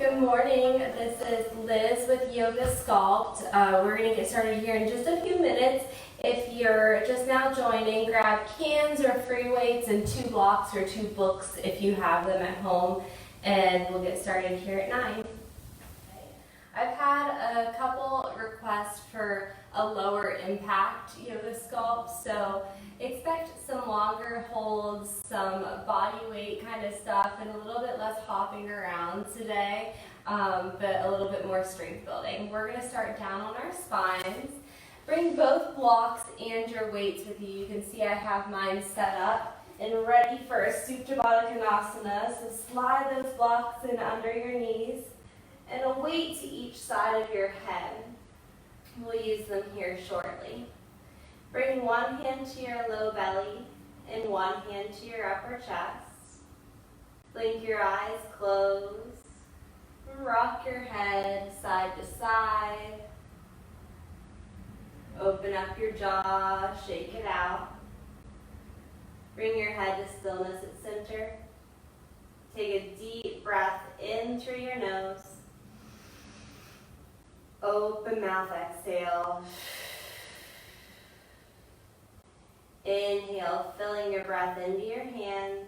Good morning, this is Liz with Yoga Sculpt. We're going to get started here in just a few minutes. If you're just now joining, grab cans or free weights and 2 blocks or 2 books if you have them at home, and we'll get started here at 9. I've had a couple requests for a lower impact yoga sculpt, so expect some longer holds, some body weight kind of stuff, and a little bit less hopping around today, but a little bit more strength building. We're going to start down on our spines. Bring both blocks and your weights with you. You can see I have mine set up and ready for a Supta Baddha Konasana, so slide those blocks in under your knees and a weight to each side of your head. We'll use them here shortly. Bring one hand to your low belly and one hand to your upper chest. Blink your eyes, close. Rock your head side to side. Open up your jaw, shake it out. Bring your head to stillness at center. Take a deep breath in through your nose. Open mouth, exhale. Inhale, filling your breath into your hands.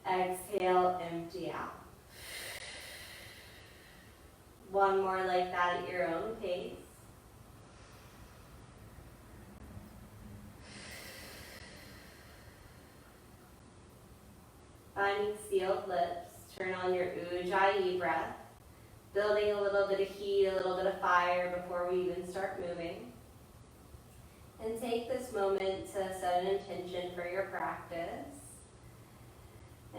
Exhale, empty out. One more like that at your own pace. Finding sealed lips, turn on your Ujjayi breath. Building a little bit of heat, a little bit of fire before we even start moving. And take this moment to set an intention for your practice.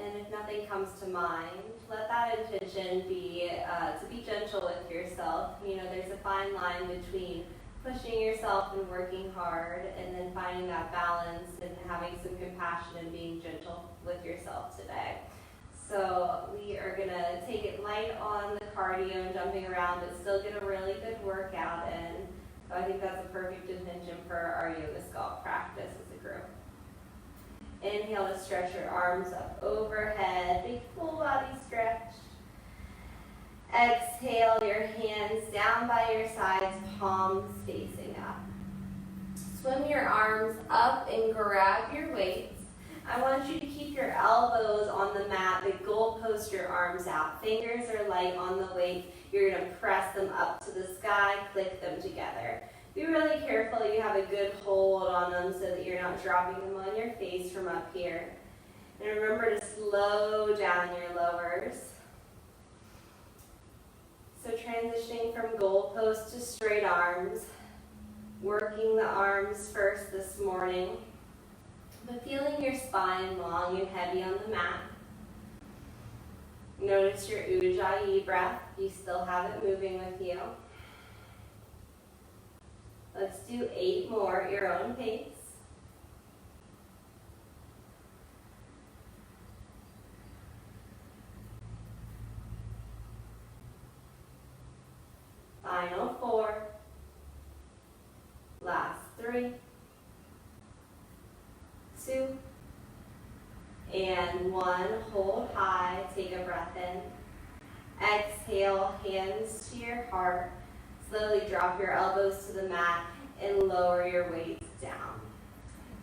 And if nothing comes to mind, let that intention be to be gentle with yourself. You know, there's a fine line between pushing yourself and working hard, and then finding that balance and having some compassion and being gentle with yourself today. So we are going to take it light on the cardio and jumping around, but still get a really good workout in. So I think that's a perfect intention for our Yoga Sculpt practice as a group. Inhale to stretch your arms up overhead, big full body stretch. Exhale, your hands down by your sides, palms facing up. Swim your arms up and grab your weights. I want you to keep your elbows on the mat, but goalpost your arms out. Fingers are light on the weights. You're going to press them up to the sky, click them together. Be really careful you have a good hold on them so that you're not dropping them on your face from up here. And remember to slow down your lowers. So transitioning from goalpost to straight arms, working the arms first this morning, but feeling your spine long and heavy on the mat. Notice your Ujjayi breath. You still have it moving with you. Let's do 8 more at your own pace. Final 4. Last 3. 2. And 1. Hold high. Take a breath in. Exhale, hands to your heart. Slowly drop your elbows to the mat and lower your weights down.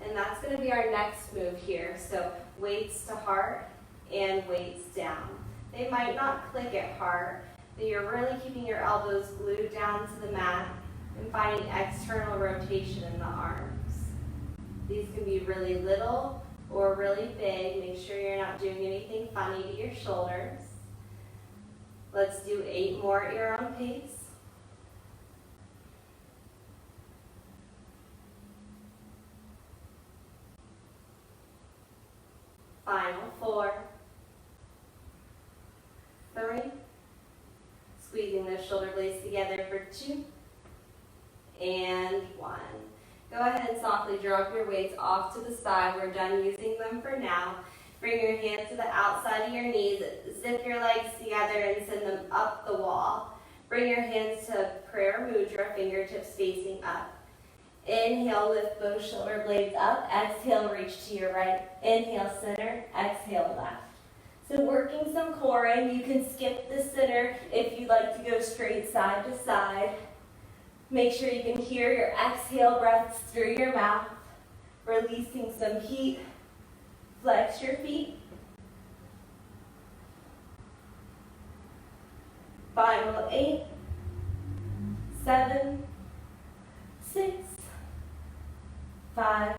And that's going to be our next move here. So weights to heart and weights down. They might not click at heart, but you're really keeping your elbows glued down to the mat and finding external rotation in the arms. These can be really little or really big. Make sure you're not doing anything funny to your shoulders. Let's do 8 more at your own pace. Final 4, 3, squeezing those shoulder blades together for 2, and 1. Go ahead and softly drop your weights off to the side. We're done using them for now. Bring your hands to the outside of your knees, zip your legs together and send them up the wall. Bring your hands to prayer mudra, fingertips facing up. Inhale, lift both shoulder blades up. Exhale, reach to your right. Inhale, center. Exhale, left. So working some coring, you can skip the center if you'd like to go straight side to side. Make sure you can hear your exhale breaths through your mouth, releasing some heat. Flex your feet. Final 8, 7, 6, 5,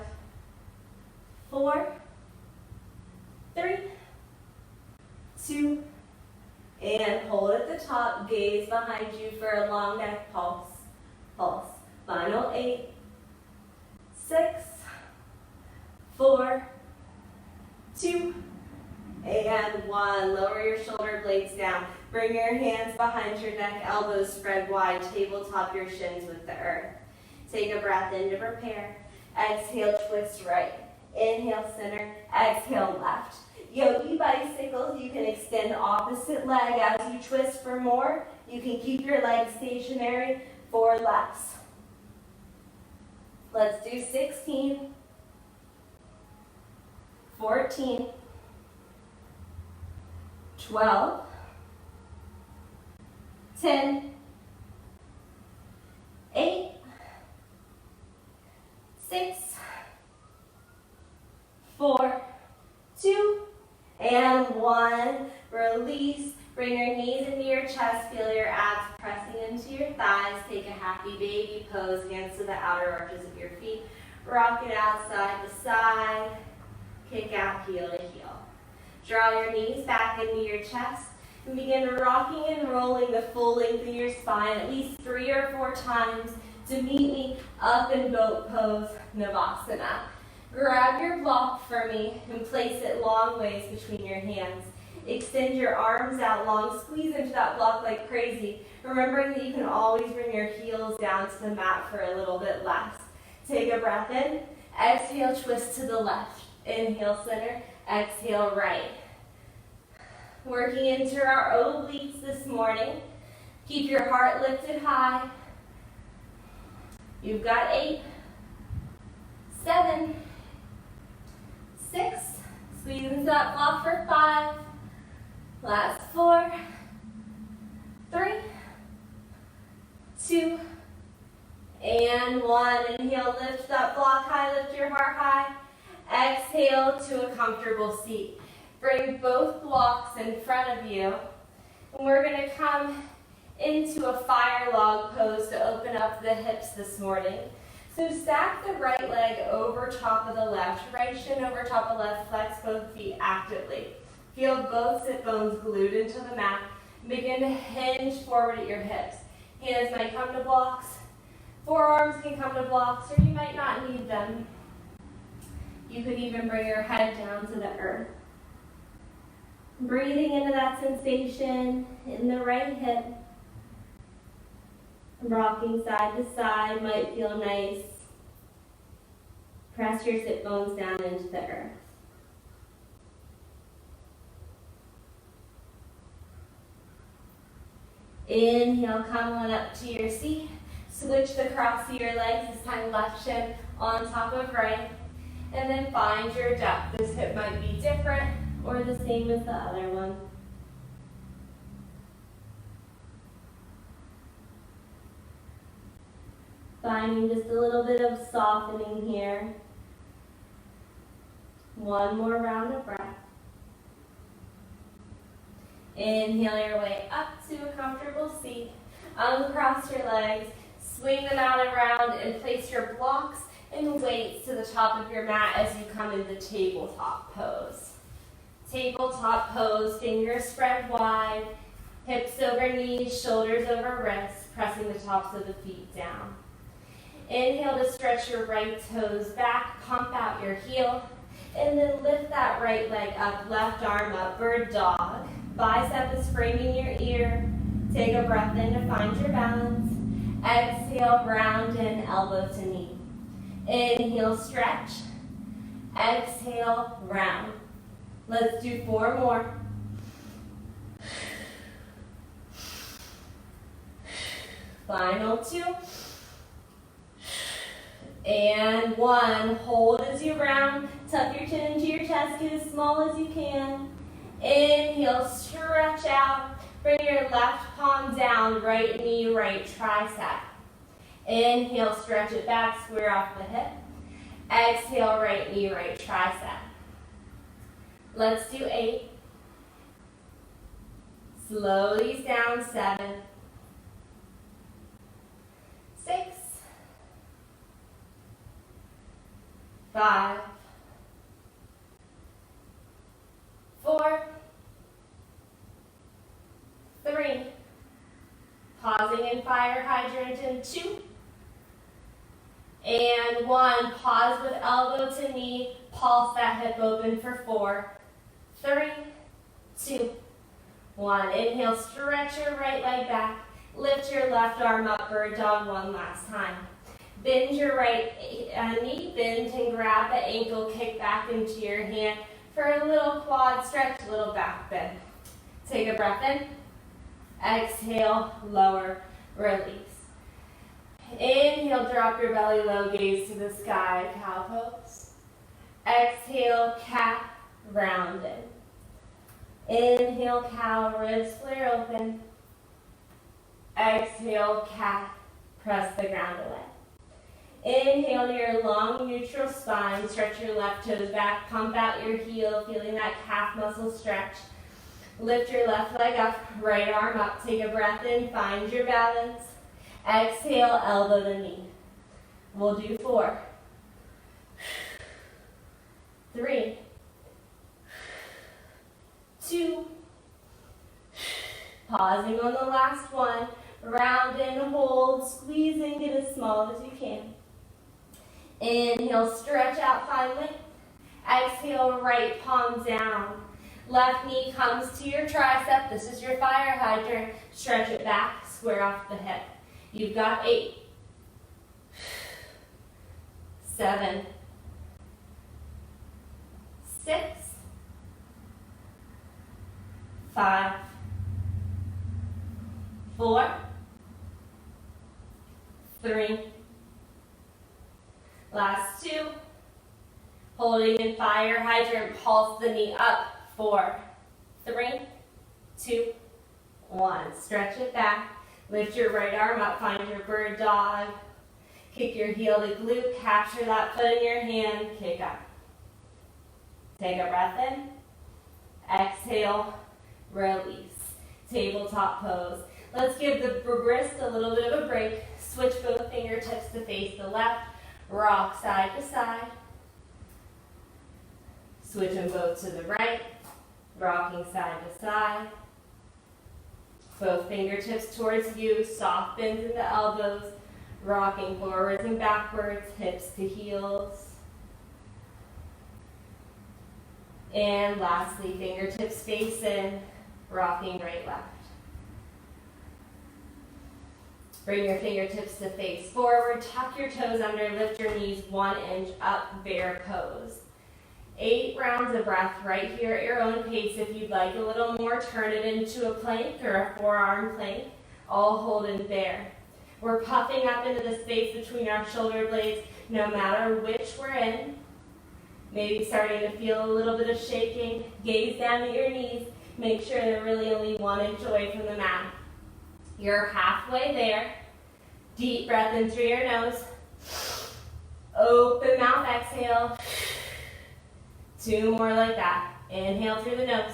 4, 3, 2, and hold at the top. Gaze behind you for a long neck pulse. Pulse. Final 8, 6, 4, 2, and 1. Lower your shoulder blades down. Bring your hands behind your neck, elbows spread wide. Tabletop your shins with the earth. Take a breath in to prepare. Exhale, twist right. Inhale, center. Exhale, left. Yogi bicycles, you can extend opposite leg as you twist for more. You can keep your legs stationary for less. Let's do 16, 14, 12, 10, 8, 6, 4, 2, and 1. Release. Bring your knees into your chest. Feel your abs pressing into your thighs. Take a happy baby pose. Hands to the outer arches of your feet. Rock it out side to side. Kick out heel to heel. Draw your knees back into your chest. And begin rocking and rolling the full length of your spine at least 3 or 4 times to meet me up in boat pose, Navasana. Grab your block for me and place it long ways between your hands. Extend your arms out long, squeeze into that block like crazy, remembering that you can always bring your heels down to the mat for a little bit less. Take a breath in, exhale, twist to the left. Inhale, center, exhale, right. Working into our obliques this morning. Keep your heart lifted high. You've got 8, 7, 6, squeeze into that block for 5, last 4, 3, 2, and 1. Inhale, lift that block high, lift your heart high. Exhale to a comfortable seat. Bring both blocks in front of you. And we're going to come into a fire log pose to open up the hips this morning. So stack the right leg over top of the left, right shin over top of left, flex both feet actively. Feel both sit bones glued into the mat. Begin to hinge forward at your hips. Hands might come to blocks, forearms can come to blocks, or you might not need them. You could even bring your head down to the earth. Breathing into that sensation in the right hip. Rocking side to side might feel nice. Press your sit bones down into the earth. Inhale, come on up to your seat. Switch the cross of your legs, this time left shin on top of right. And then find your depth. This hip might be different or the same as the other one. Finding just a little bit of softening here. One more round of breath. Inhale your way up to a comfortable seat. Uncross your legs, swing them out and around, and place your blocks and weights to the top of your mat as you come into tabletop pose. Tabletop pose, fingers spread wide, hips over knees, shoulders over wrists, pressing the tops of the feet down. Inhale to stretch your right toes back, pump out your heel, and then lift that right leg up, left arm up, bird dog. Bicep is framing your ear. Take a breath in to find your balance. Exhale, round in, elbow to knee. Inhale, stretch. Exhale, round. Let's do 4 more. Final 2. And 1. Hold as you round. Tuck your chin into your chest. Get as small as you can. Inhale, stretch out. Bring your left palm down, right knee, right tricep. Inhale, stretch it back, square off the hip. Exhale, right knee, right tricep. Let's do 8. Slow these down, 7, 6, 5, 4, 3, pausing in fire hydrant in 2, and 1. Pause with elbow to knee, pulse that hip open for 4, 3, 2, 1. Inhale, stretch your right leg back. Lift your left arm up, bird dog one last time. Bend your right knee, bend and grab the ankle, kick back into your hand for a little quad stretch, a little back bend. Take a breath in. Exhale, lower, release. Inhale, drop your belly low, gaze to the sky, cow pose. Exhale, cat, rounded. Inhale, cow, ribs flare open. Exhale, cat, press the ground away. Inhale to your long neutral spine, stretch your left toes back, pump out your heel, feeling that calf muscle stretch. Lift your left leg up, right arm up, take a breath in, find your balance. Exhale, elbow to knee. We'll do 4, 3, 2, pausing on the last one, round and hold, squeezing, get as small as you can. Inhale, stretch out finally. Exhale, right palm down. Left knee comes to your tricep. This is your fire hydrant. Stretch it back, square off the hip. You've got 8, 7, 6, 5, 4, 3, last 2, holding in fire hydrant, pulse the knee up, 4, 3, 2, 1, stretch it back, lift your right arm up, find your bird dog, kick your heel to glute, capture that foot in your hand, kick up. Take a breath in, exhale, release. Tabletop pose. Let's give the wrist a little bit of a break. Switch both fingertips to face the left. Rock side to side. Switch them both to the right. Rocking side to side. Both fingertips towards you. Soft bends in the elbows. Rocking forwards and backwards. Hips to heels. And lastly, fingertips face in. Rocking right, left. Bring your fingertips to face forward, tuck your toes under, lift your knees 1 inch up, bear pose. 8 rounds of breath right here at your own pace. If you'd like a little more, turn it into a plank or a forearm plank. All hold in bear. We're puffing up into the space between our shoulder blades, no matter which we're in. Maybe starting to feel a little bit of shaking. Gaze down at your knees. Make sure they're really only 1 inch away from the mat. You're halfway there. Deep breath in through your nose. Open mouth, exhale. 2 more like that. Inhale through the nose.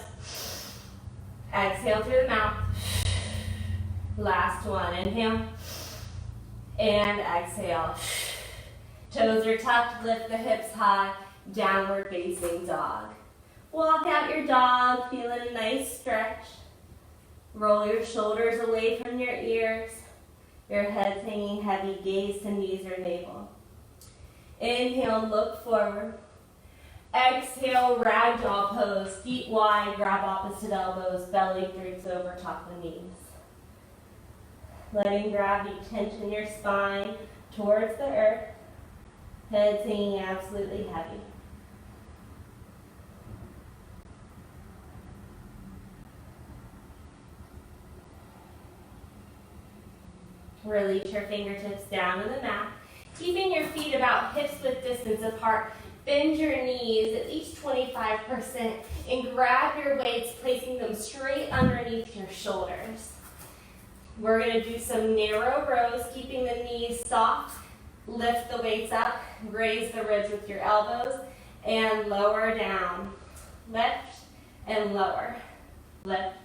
Exhale through the mouth. Last one. Inhale. And exhale. Toes are tucked. Lift the hips high. Downward facing dog. Walk out your dog, feeling a nice stretch. Roll your shoulders away from your ears. Your head's hanging heavy, gaze to knees or navel. Inhale, look forward. Exhale, ragdoll pose. Feet wide, grab opposite elbows, belly droops over, tuck the knees. Letting gravity tension your spine towards the earth. Head's hanging absolutely heavy. Release your fingertips down to the mat, keeping your feet about hips width distance apart. Bend your knees at least 25% and grab your weights, placing them straight underneath your shoulders. We're going to do some narrow rows, keeping the knees soft. Lift the weights up, raise the ribs with your elbows, and lower down. Lift and lower. Lift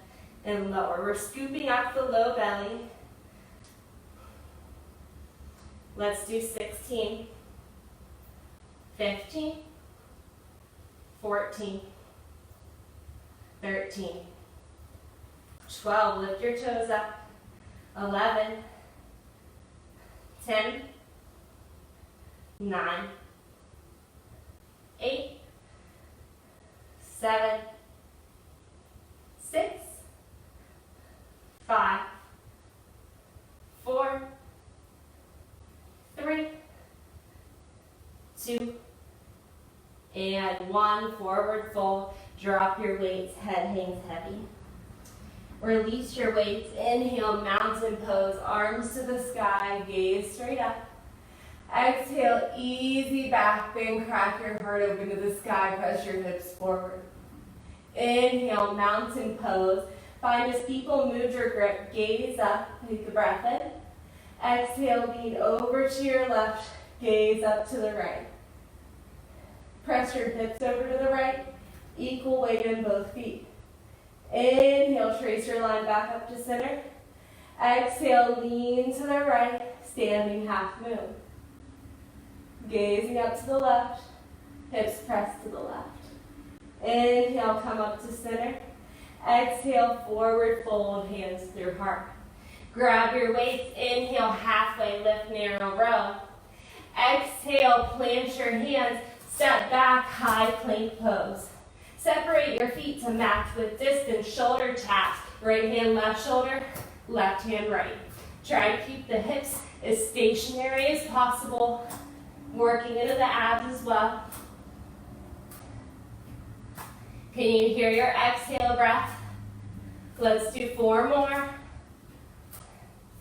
and lower. We're scooping up the low belly. Let's do 16, 15, 14, 13, 12, lift your toes up, 11, 10, 9, 8, 7, 6, 5, 4, 3, 2, and 1. Forward fold. Drop your weights. Head hangs heavy. Release your weights. Inhale, mountain pose. Arms to the sky. Gaze straight up. Exhale, easy back bend. Crack your heart open to the sky. Press your hips forward. Inhale, mountain pose. Find a steeple. Move your grip. Gaze up. Take a breath in. Exhale, lean over to your left, gaze up to the right. Press your hips over to the right, equal weight in both feet. Inhale, trace your line back up to center. Exhale, lean to the right, standing half moon. Gazing up to the left, hips press to the left. Inhale, come up to center. Exhale, forward fold, hands through heart. Grab your weights, inhale, halfway lift, narrow row. Exhale, plant your hands, step back, high plank pose. Separate your feet to match with distance, shoulder taps. Right hand, left shoulder, left hand, right. Try to keep the hips as stationary as possible, working into the abs as well. Can you hear your exhale breath? Let's do 4 more.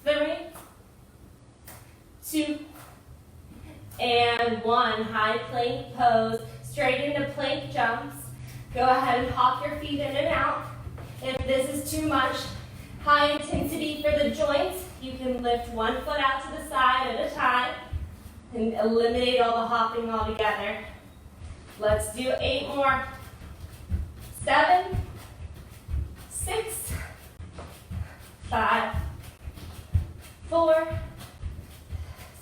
3, 2, and 1. High plank pose, straight into plank jumps. Go ahead and hop your feet in and out. If this is too much high intensity for the joints, you can lift one foot out to the side at a time and eliminate all the hopping altogether. Let's do 8 more. 7, 6, 5, 4,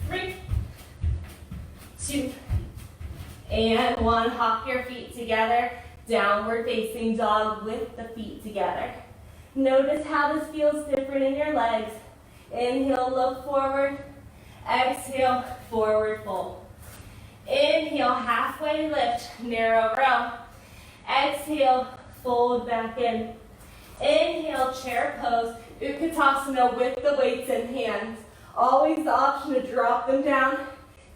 3, 2, and 1. Hop your feet together. Downward facing dog with the feet together. Notice how this feels different in your legs. Inhale, look forward. Exhale, forward fold. Inhale, halfway lift, narrow row. Exhale, fold back in. Inhale, chair pose, Utkatasana with the weights in hands. Always the option to drop them down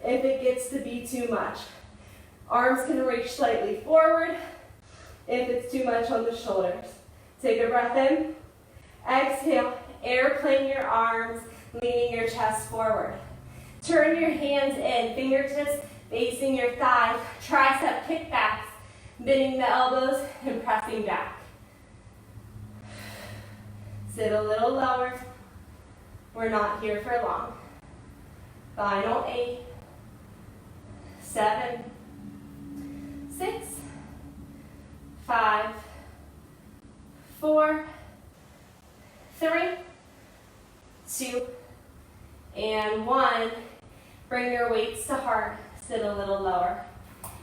if it gets to be too much. Arms can reach slightly forward if it's too much on the shoulders. Take a breath in. Exhale, airplane your arms, leaning your chest forward. Turn your hands in, fingertips facing your thighs, tricep kickbacks, bending the elbows and pressing back. Sit a little lower. We're not here for long. Final 8, 7, 6, 5, 4, 3, 2, and 1. Bring your weights to heart. Sit a little lower.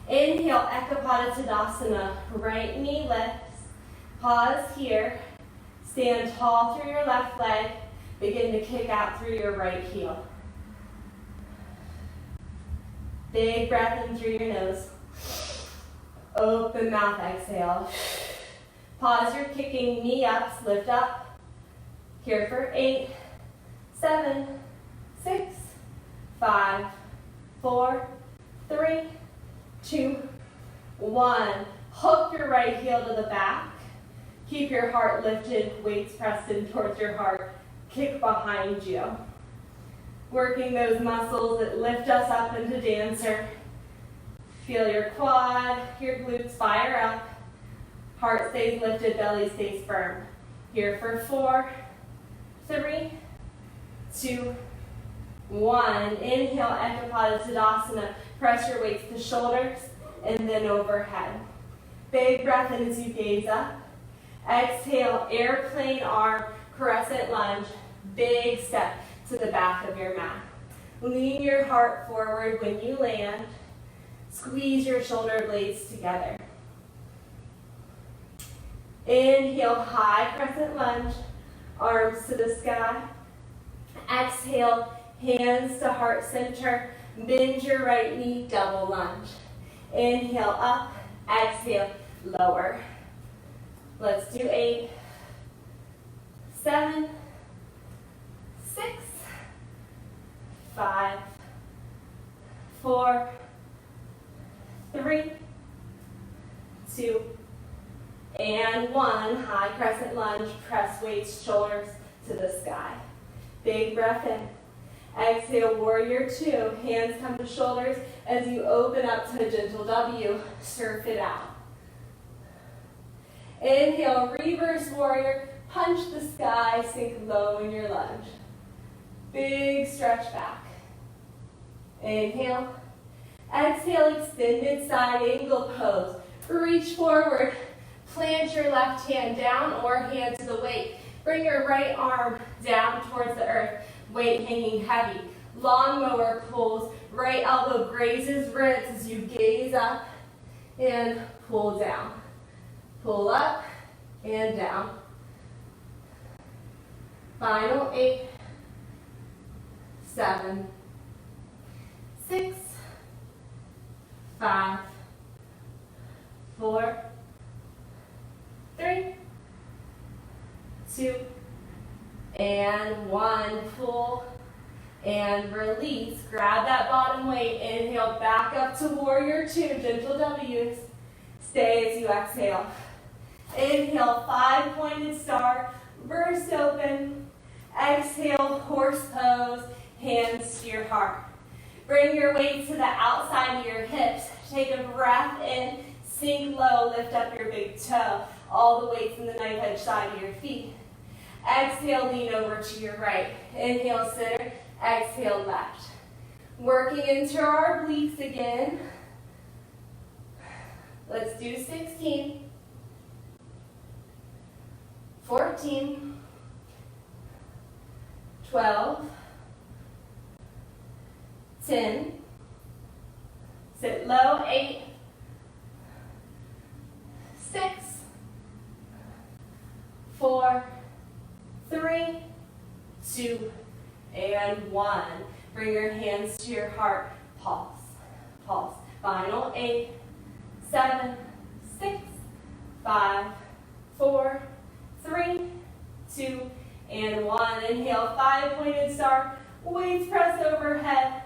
Inhale, Ekapada Tadasana. Right knee lifts. Pause here. Stand tall through your left leg. Begin to kick out through your right heel. Big breath in through your nose. Open mouth, exhale. Pause your kicking, knee ups, lift up. Here for 8, 7, 6, 5, 4, 3, 2, 1. Hook your right heel to the back. Keep your heart lifted, weights pressed in towards your heart. Kick behind you. Working those muscles that lift us up into dancer. Feel your quad, your glutes fire up. Heart stays lifted, belly stays firm. Here for 4, 3, 2, 1. Inhale, Ekapada Tadasana. Press your weights to shoulders and then overhead. Big breath in as you gaze up. Exhale, airplane arm, crescent lunge. Big step to the back of your mat. Lean your heart forward when you land. Squeeze your shoulder blades together. Inhale, high crescent lunge, arms to the sky. Exhale, hands to heart center. Bend your right knee, double lunge. Inhale, up. Exhale, lower. Let's do 8, 7, 6, 5, 4, 3, 2, and 1. High crescent lunge, press weights, shoulders to the sky. Big breath in. Exhale, warrior 2. Hands come to shoulders as you open up to a gentle W. Surf it out. Inhale, reverse warrior. Punch the sky, sink low in your lunge. Big stretch back. Inhale. Exhale, extended side angle pose. Reach forward. Plant your left hand down or hand to the weight. Bring your right arm down towards the earth. Weight hanging heavy. Lawnmower pulls. Right elbow grazes ribs as you gaze up and pull down. Pull up and down. Final 8, 7, 6, 5, 4, 3, 2, and 1. Pull and release. Grab that bottom weight. Inhale, back up to warrior 2, gentle W's. Stay as you exhale. Inhale, 5-pointed star, burst open. Exhale, horse pose, hands to your heart. Bring your weight to the outside of your hips. Take a breath in, sink low, lift up your big toe. All the weights in the knife edge side of your feet. Exhale, lean over to your right. Inhale, center. Exhale, left. Working into our obliques again. Let's do 16, 14, 12, 10, sit low, 8, 6, 4, 3, 2, and 1. Bring your hands to your heart. Pulse, pulse. Final 8, 7, 6, 5, 4, 3, 2, and 1. Inhale, 5-pointed star. Weights press overhead.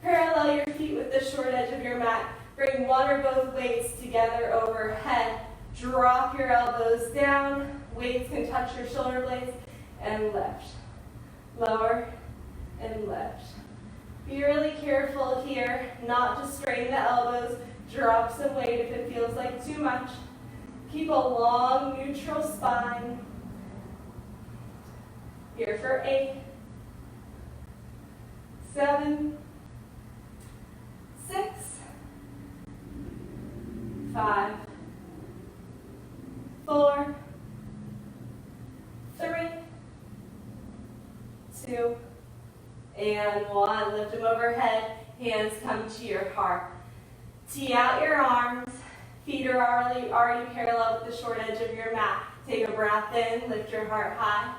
Parallel your feet with the short edge of your mat. Bring one or both weights together overhead. Drop your elbows down. Weights can touch your shoulder blades. And lift. Lower and lift. Be really careful here not to strain the elbows. Drop some weight if it feels like too much. Keep a long, neutral spine. Here for 8, 7, 6, 5, 4, 3, 2, and 1. Lift them overhead. Hands come to your heart. Tee out your arms. Feet are already parallel with the short edge of your mat. Take a breath in. Lift your heart high.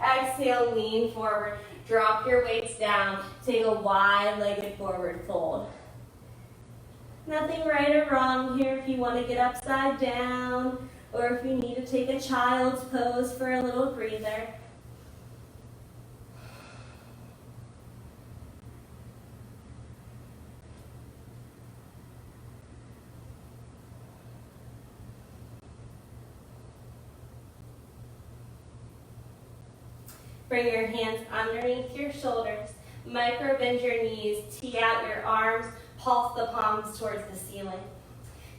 Exhale, lean forward. Drop your weights down. Take a wide-legged forward fold. Nothing right or wrong here if you want to get upside down or if you need to take a child's pose for a little breather. Bring your hands underneath your shoulders. Micro bend your knees. Tee out your arms. Pulse the palms towards the ceiling.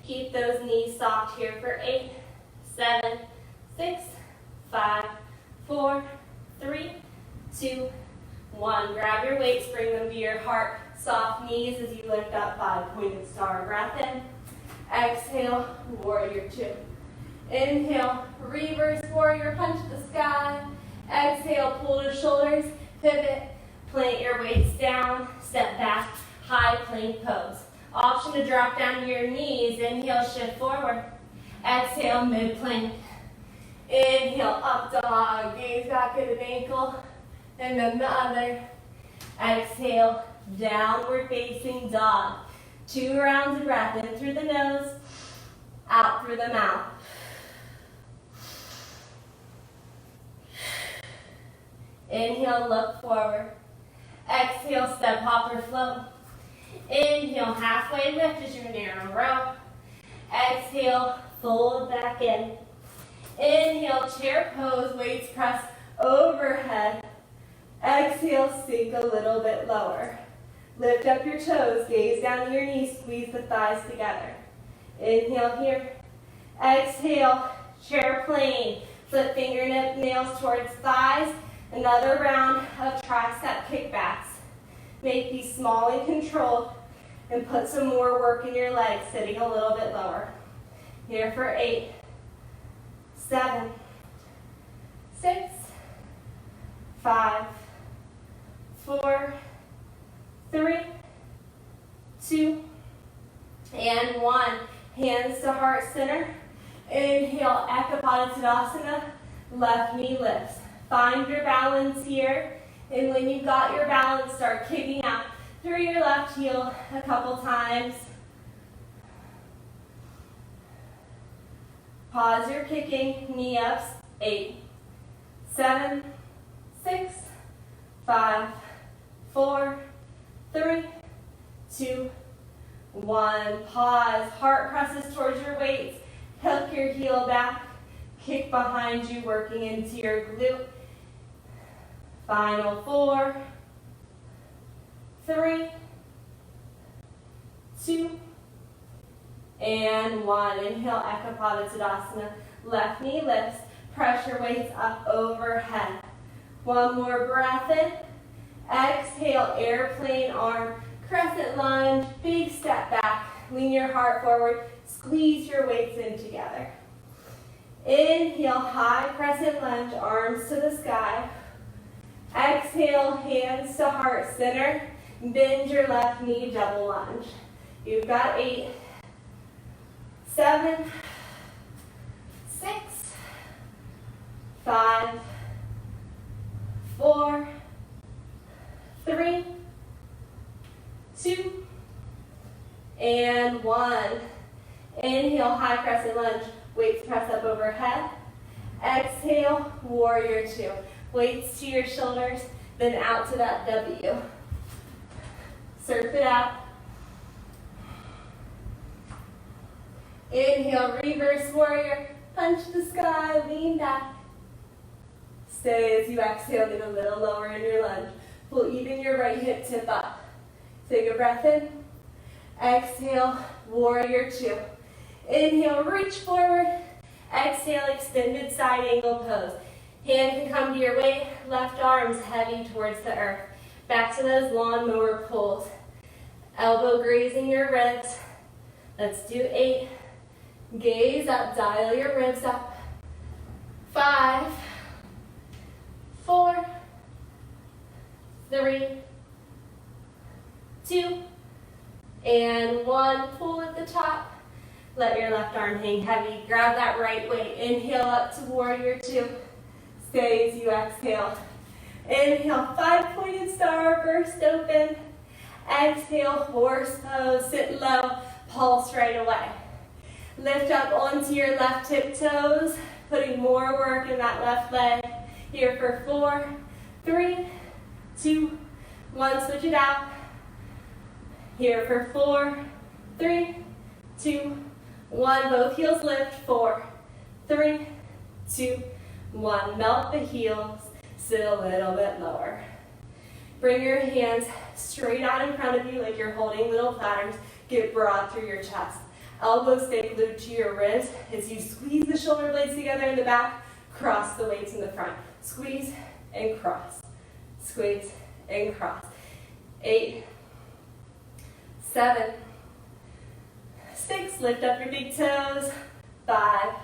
Keep those knees soft here for 8, 7, 6, 5, 4, 3, 2, 1. Grab your weights, bring them to your heart. Soft knees as you lift up 5, pointed star. Breath in. Exhale, warrior 2. Inhale, reverse warrior, punch the sky. Exhale, pull the shoulders, pivot, plant your weights down, step back, high plank pose. Option to drop down to your knees. Inhale, shift forward. Exhale, mid plank. Inhale, up dog, gaze back at an ankle, and then the other. Exhale, downward facing dog. 2 rounds of breath, in through the nose, out through the mouth. Inhale, look forward. Exhale, step, hop, or float. Inhale, halfway lift as your narrow row. Exhale, fold back in. Inhale, chair pose, weights press overhead. Exhale, sink a little bit lower. Lift up your toes, gaze down to your knees, squeeze the thighs together. Inhale here. Exhale, chair plane. Flip fingernails towards thighs. Another round of tricep kickbacks. Make these small and controlled, and put some more work in your legs, sitting a little bit lower. Here for 8, 7, 6, 5, 4, 3, 2, and 1. Hands to heart center. Inhale, Ekapada, left knee lifts. Find your balance here, and when you've got your balance, start kicking out through your left heel a couple times. Pause your kicking, knee ups. 8, 7, 6, 5, 4, 3, 2, 1. Pause. Heart presses towards your weights. Hook your heel back. Kick behind you, working into your glute. Final 4, 3, 2, and 1. Inhale, Ekapada, left knee lifts. Pressure weights up overhead. One more breath in. Exhale, airplane arm, crescent lunge, big step back. Lean your heart forward, squeeze your weights in together. Inhale, high crescent lunge, arms to the sky. Exhale, hands to heart center. Bend your left knee, double lunge. You've got 8, 7, 6, 5, 4, 3, 2, and 1. Inhale, high crescent lunge. Weights press up overhead. Exhale, warrior 2. Weights to your shoulders, then out to that W. Surf it out. Inhale, reverse warrior. Punch the sky, lean back. Stay as you exhale, get a little lower in your lunge. Pull even your right hip tip up. Take a breath in. Exhale, warrior 2. Inhale, reach forward. Exhale, extended side angle pose. Hand can come to your waist, left arm's heavy towards the earth. Back to those lawnmower pulls. Elbow grazing your ribs. Let's do 8. Gaze up, dial your ribs up. 5, 4, 3, 2, and 1. Pull at the top. Let your left arm hang heavy. Grab that right weight. Inhale up to warrior 2. Stay as you exhale. Inhale, 5 pointed star, burst open. Exhale, horse pose, sit low, pulse right away. Lift up onto your left tip toes, putting more work in that left leg. Here for 4, 3, 2, 1, switch it out. Here for 4, 3, 2, 1, both heels lift. 4, 3, 2, 1, melt the heels, sit a little bit lower. Bring your hands straight out in front of you like you're holding little platters. Get broad through your chest. Elbows stay glued to your ribs as you squeeze the shoulder blades together in the back. Cross the weights in the front. Squeeze and cross. Squeeze and cross. 8, 7, 6. Lift up your big toes. 5,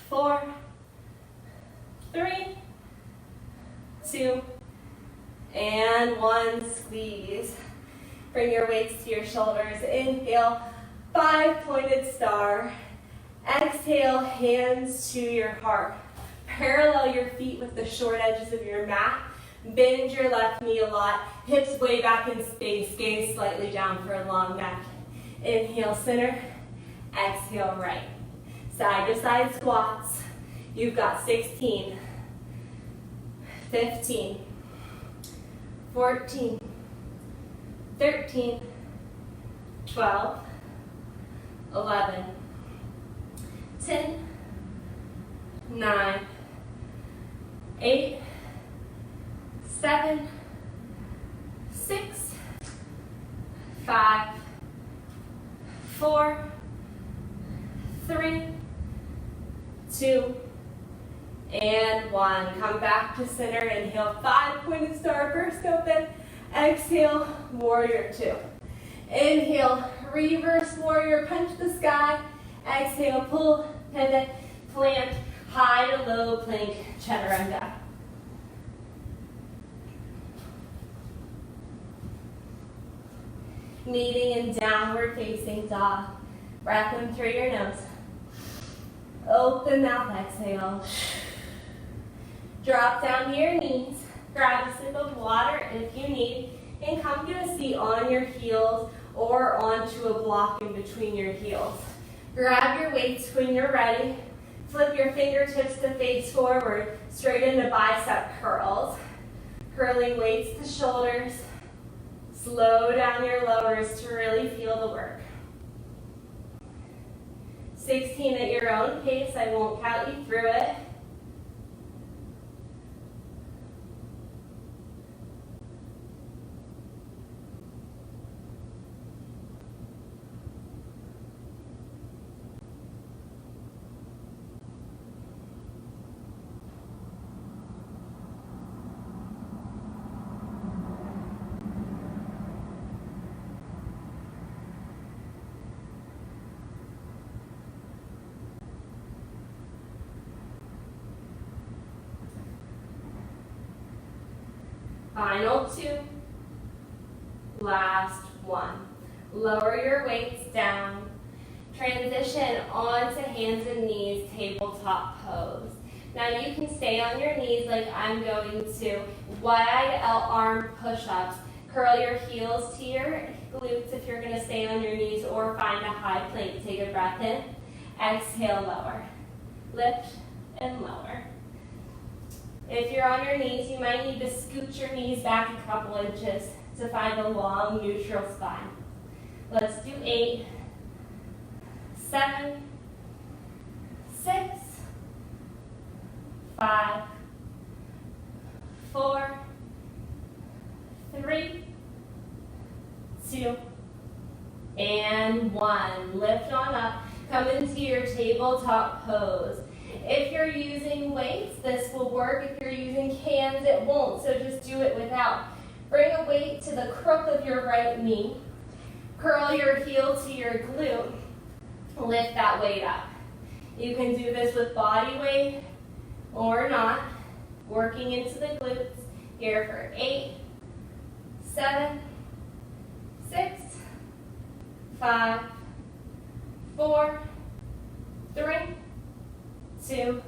4, 3, 2, and 1. Squeeze. Bring your weights to your shoulders. Inhale, 5-pointed star. Exhale, hands to your heart. Parallel your feet with the short edges of your mat. Bend your left knee a lot. Hips way back in space. Gaze slightly down for a long neck. Inhale, center. Exhale, right. Side to side squats. You've got 16, 15, 14, 13, 12, 11, 10, 9, 8, 7, 6, 5, 4, 3, 2, and 1. Come back to center. Inhale, 5-pointed star, burst open. Exhale, warrior 2. Inhale, reverse warrior, punch the sky. Exhale, pull, pivot, plant, high to low plank, chaturanga. Meeting in downward facing dog. Breath in through your nose. Open mouth, exhale. Drop down to your knees. Grab a sip of water if you need, and come to a seat on your heels or onto a block in between your heels. Grab your weights when you're ready. Flip your fingertips to face forward, straight into bicep curls. Curling weights to shoulders. Slow down your lowers to really feel the work. 16 at your own pace. I won't count you through it. Final 2. Last 1. Lower your weights down. Transition onto hands and knees, tabletop pose. Now you can stay on your knees like I'm going to. Wide arm push-ups. Curl your heels to your glutes if you're going to stay on your knees, or find a high plank. Take a breath in. Exhale, lower. Lift and lower. If you're on your knees, you might need to scoot your knees back a couple inches to find a long neutral spine. Let's do 8, 7, 6, 5, 4, 3, 2, and 1. Lift on up. Come into your tabletop pose. If you're using weights, this will work. If you're using cans, it won't, so just do it without. Bring a weight to the crook of your right knee. Curl your heel to your glute. Lift that weight up. You can do this with body weight or not. Working into the glutes. Here for 8, 7, 6, 5, 4, 3, 2,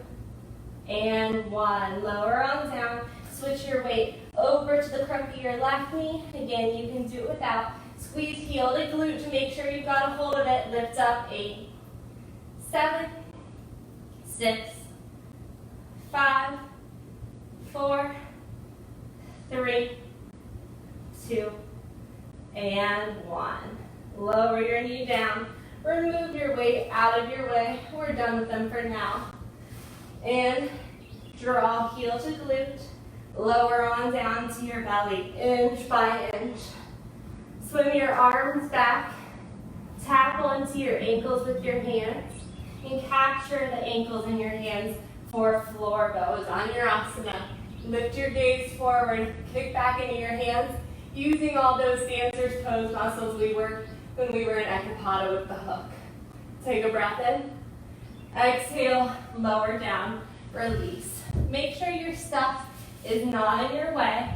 and 1. Lower on down. Switch your weight over to the crook of your left knee. Again, you can do it without. Squeeze heel to glute to make sure you've got a hold of it. Lift up. 8, 7, 6, 5, 4, 3, 2, and 1. Lower your knee down. Remove your weight out of your way. We're done with them for now. And draw heel to glute. Lower on down to your belly, inch by inch. Swim your arms back. Tap onto your ankles with your hands. And capture the ankles in your hands for floor bows on your asana. Lift your gaze forward, kick back into your hands, using all those dancer's pose muscles we worked when we were in Ekapada with the hook. Take a breath in. Exhale, lower down, release. Make sure your stuff is not in your way.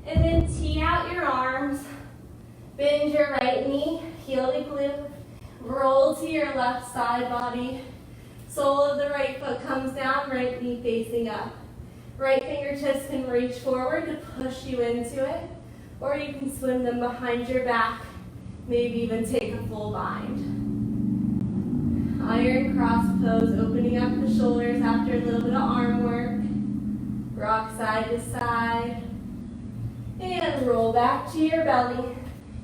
And then tee out your arms. Bend your right knee, heel to glute. Roll to your left side body. Sole of the right foot comes down, right knee facing up. Right fingertips can reach forward to push you into it, or you can swim them behind your back, maybe even take a full bind. Iron cross pose, opening up the shoulders after a little bit of arm work. Rock side to side. And roll back to your belly.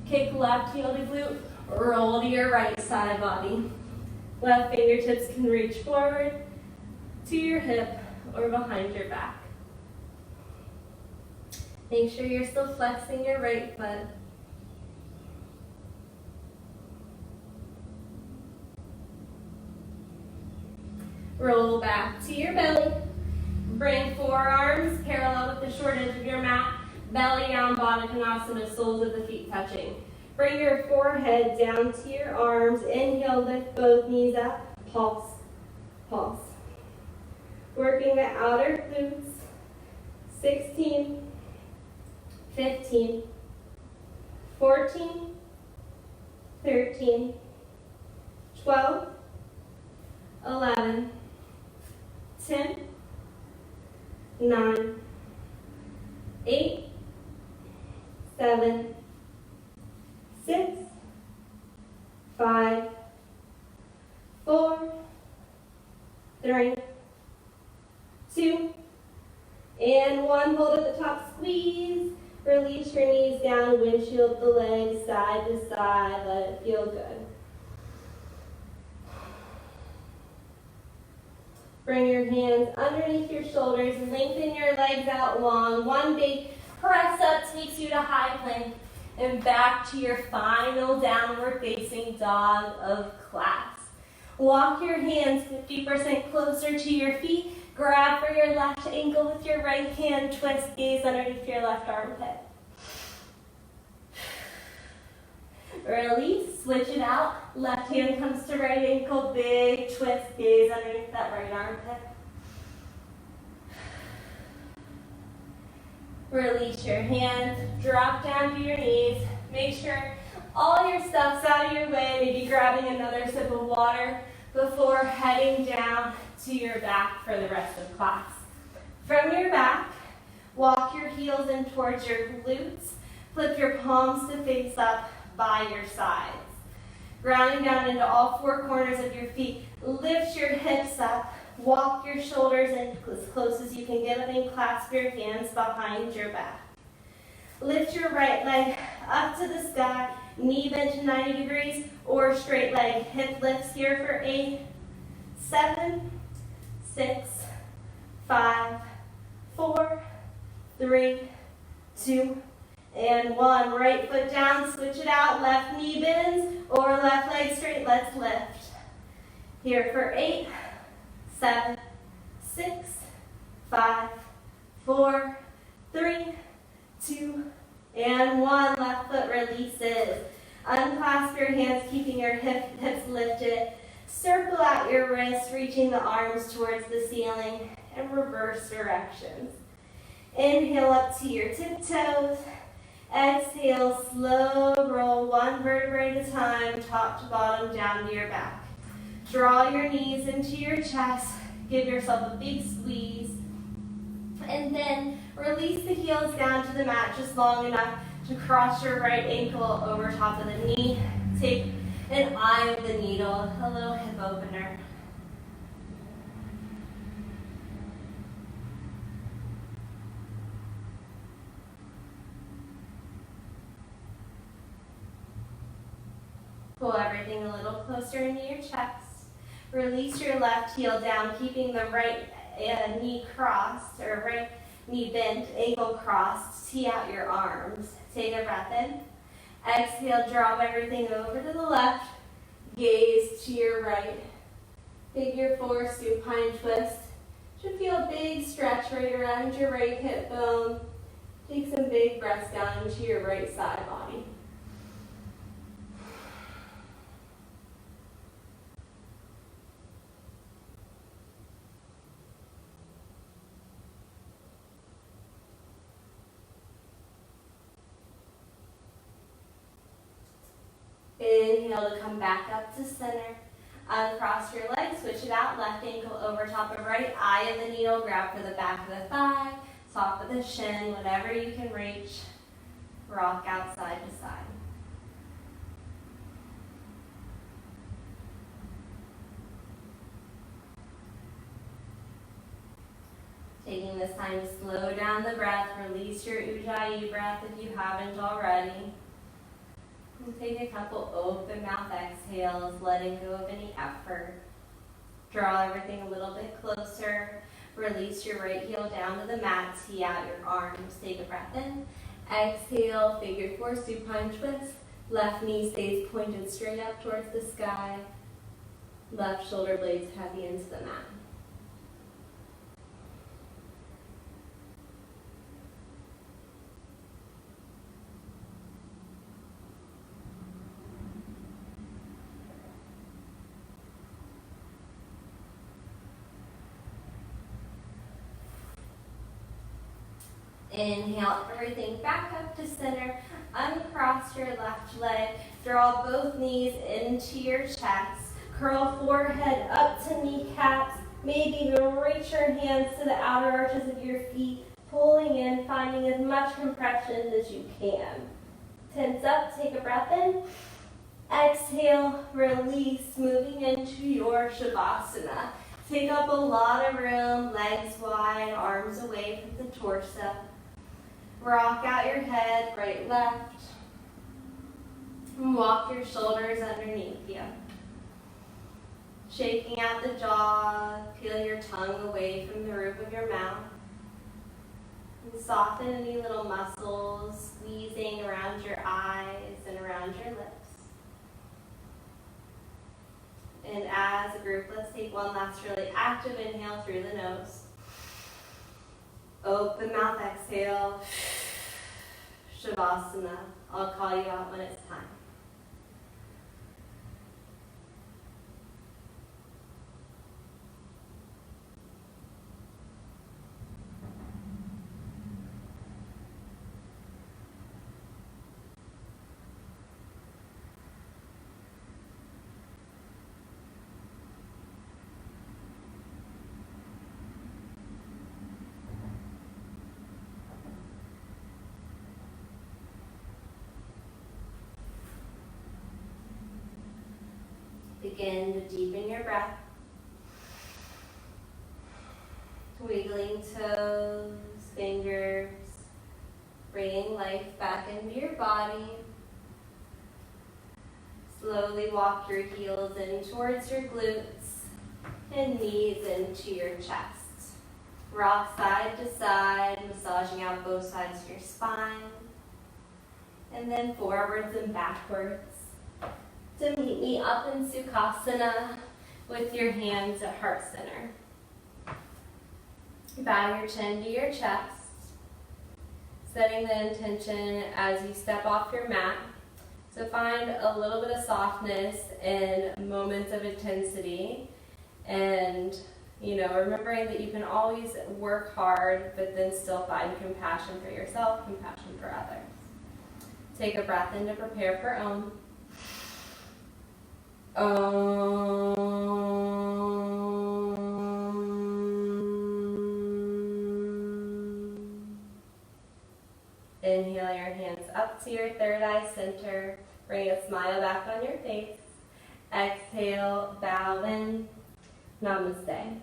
Kick left heel to glute. Roll to your right side body. Left fingertips can reach forward to your hip or behind your back. Make sure you're still flexing your right foot. Roll back to your belly. Bring forearms parallel with the short edge of your mat. Belly down, Baddha Konasana, soles of the feet touching. Bring your forehead down to your arms. Inhale, lift both knees up. Pulse, pulse. Working the outer glutes. 16, 15, 14, 13, 12, 11, 10, 9, 8, 7, 6, 5, 4, 3, 2, and 1. Hold at the top, squeeze. Release your knees down, windshield the legs side to side. Let it feel good. Bring your hands underneath your shoulders. Lengthen your legs out long. One big press up takes you to high plank. And back to your final downward facing dog of class. Walk your hands 50% closer to your feet. Grab for your left ankle with your right hand. Twist, gaze underneath your left armpit. Release, switch it out. Left hand comes to right ankle. Big twist, gaze underneath that right armpit. Release your hands, drop down to your knees. Make sure all your stuff's out of your way. Maybe grabbing another sip of water before heading down to your back for the rest of class. From your back, walk your heels in towards your glutes. Flip your palms to face up by your sides. Grounding down into all four corners of your feet. Lift your hips up. Walk your shoulders in as close as you can get them and clasp your hands behind your back. Lift your right leg up to the sky, knee bent to 90 degrees, or straight leg. Hip lifts here for 8, 7, 6, 5, 4, 3, 2, and 1. Right foot down, switch it out. Left knee bends or left leg straight. Let's lift. Here for 8, 7, 6, 5, 4, 3, 2, and 1. Left foot releases. Unclasp your hands, keeping your hips lifted. Circle out your wrists, reaching the arms towards the ceiling, and reverse directions. Inhale up to your tiptoes. Exhale, slow roll, one vertebrae at a time, top to bottom, down to your back. Draw your knees into your chest. Give yourself a big squeeze. And then release the heels down to the mat just long enough to cross your right ankle over top of the knee. Take an eye of the needle, a little hip opener. Pull everything a little closer into your chest. Release your left heel down, keeping the right knee crossed, or right knee bent, ankle crossed, tee out your arms. Take a breath in. Exhale, drop everything over to the left. Gaze to your right. Figure 4, supine twist. Should feel a big stretch right around your right hip bone. Take some big breaths down into your right side body. Inhale to come back up to center. Uncross your legs, switch it out. Left ankle over top of right. Eye of the needle, grab for the back of the thigh. Top of the shin, whatever you can reach. Rock out side to side. Taking this time to slow down the breath. Release your Ujjayi breath if you haven't already. And take a couple open mouth exhales, letting go of any effort. Draw everything a little bit closer. Release your right heel down to the mat. Tee out your arms. Take a breath in. Exhale, figure 4, supine twist. Left knee stays pointed straight up towards the sky. Left shoulder blades heavy into the mat. Inhale everything back up to center. Uncross your left leg. Draw both knees into your chest. Curl forehead up to kneecaps. Maybe even reach your hands to the outer arches of your feet, pulling in, finding as much compression as you can. Tense up, take a breath in. Exhale, release, moving into your Shavasana. Take up a lot of room, legs wide, arms away from the torso. Rock out your head, right, left. And walk your shoulders underneath you. Shaking out the jaw, peel your tongue away from the roof of your mouth. And soften any little muscles, squeezing around your eyes and around your lips. And as a group, let's take one last really active inhale through the nose. Open mouth, exhale. Shavasana. I'll call you out when it's time. Begin to deepen your breath. Wiggling toes, fingers, bringing life back into your body. Slowly walk your heels in towards your glutes and knees into your chest. Rock side to side, massaging out both sides of your spine. And then forwards and backwards. To meet me up in Sukhasana with your hands at heart center. Bow your chin to your chest, setting the intention as you step off your mat. So find a little bit of softness in moments of intensity, and remembering that you can always work hard, but then still find compassion for yourself, compassion for others. Take a breath in to prepare for Om. Inhale your hands up to your third eye center. Bring a smile back on your face. Exhale, bow in. Namaste.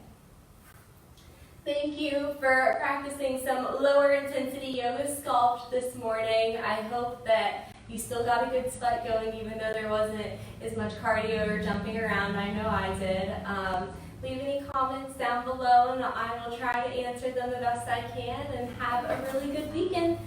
Thank you for practicing some lower intensity Yoga Sculpt this morning. I hope that you still got a good sweat going even though there wasn't as much cardio or jumping around. I know I did. leave any comments down below and I will try to answer them the best I can, and have a really good weekend.